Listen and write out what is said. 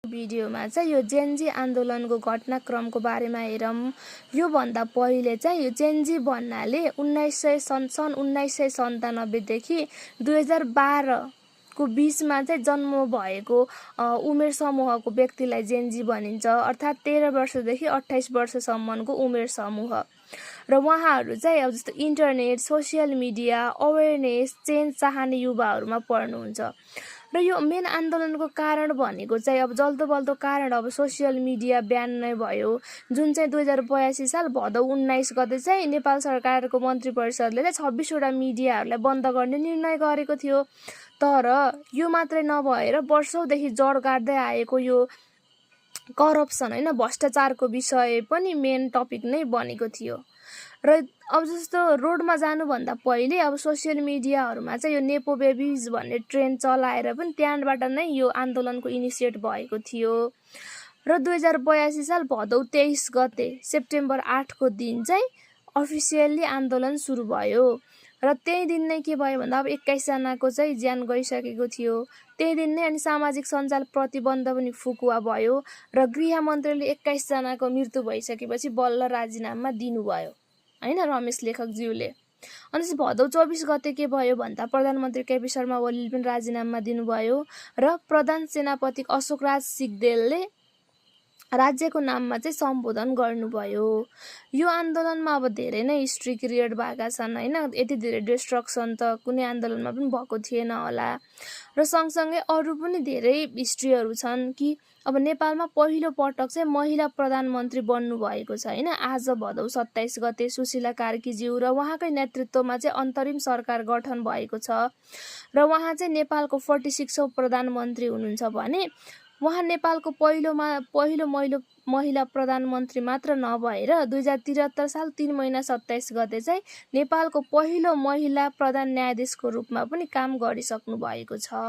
भिडियोमा चाहिँ यो जेनजी आन्दोलनको घटनाक्रमको बारेमा हेरौँ। यो भन्दा पहिले चाहिँ यो जेनजी भन्नाले सन् 1997 देखि 2012 को बीचमा चाहिँ जन्म भएको उमेर समूहको व्यक्तिलाई जेनजी भनिन्छ, अर्थात् 13 वर्षदेखि 28 वर्षसम्मको उमेर समूह। र उहाँहरू चाहिँ अब जस्तो internet, social media, awareness, change चाहने युवाहरूमा पर्नुहुन्छ। र यो मेन आन्दोलनको कारण भनेको चाहिँ अब जल्दो बल्दो कारण अब सोसियल मिडिया ब्यान नै भयो, जुन चाहिँ 2082 साल भदौ 19 गते चाहिँ नेपाल सरकारको मन्त्री परिषदले चाहिँ 26 वटा मिडियाहरूलाई बन्द गर्ने निर्णय गरेको थियो। तर यो मात्रै नभएर वर्षौंदेखि जड गाड्दै आएको यो करप्सन हैन, भ्रष्टाचारको विषय पनि मेन टपिक नै बनेको थियो। र अब जस्तो रोडमा जानुभन्दा पहिले अब सोसियल मिडियाहरूमा चाहिँ यो नेपो बेबिज भन्ने ट्रेन्ड चलाएर पनि त्यहाँबाट नै यो आन्दोलनको इनिसिएट भएको थियो। र 2082 साल भदौ 23 गते सेप्टेम्बर 8 को दिन चाहिँ अफिसियल्ली आन्दोलन सुरु भयो। र त्यही दिन नै के भयो भन्दा अब 21 जनाको चाहिँ ज्यान गइसकेको थियो। त्यही दिन नै अनि सामाजिक सञ्जाल प्रतिबन्ध पनि फुकुवा भयो र गृह मन्त्रीले 21 जनाको मृत्यु भइसकेपछि बल्ल राजीनामा दिनुभयो हैन, रमेश लेखकज्यूले। अनि भदौ 24 गते के भयो भन्दा प्रधानमन्त्री केपी शर्मा ओलीले पनि राजीनामा दिनुभयो र प्रधान सेनापति अशोकराज सिग्देलले राज्यको नाममा चाहिँ सम्बोधन गर्नुभयो। यो आन्दोलनमा अब धेरै नै हिस्ट्री क्रिएट भएका छन् हैन, यति धेरै डिस्ट्रक्सन त कुनै आन्दोलनमा पनि भएको थिएन होला। र सँगसँगै अरू पनि धेरै हिस्ट्रीहरू छन् कि अब नेपालमा पहिलो पटक चाहिँ महिला प्रधानमन्त्री बन्नु भएको छ हैन, आज भदौ 27 गते सुशीला कार्कीज्यू, र उहाँकै नेतृत्वमा चाहिँ अन्तरिम सरकार गठन भएको छ। र उहाँ चाहिँ नेपालको 46औं प्रधानमन्त्री हुनुहुन्छ भने उहाँ नेपालको पहिलो महिला प्रधानमन्त्री मात्र नभएर 2073 साल 3 महिना 27 गते चाहिँ नेपालको पहिलो महिला प्रधान न्यायाधीशको रूपमा पनि काम गरिसक्नु भएको छ।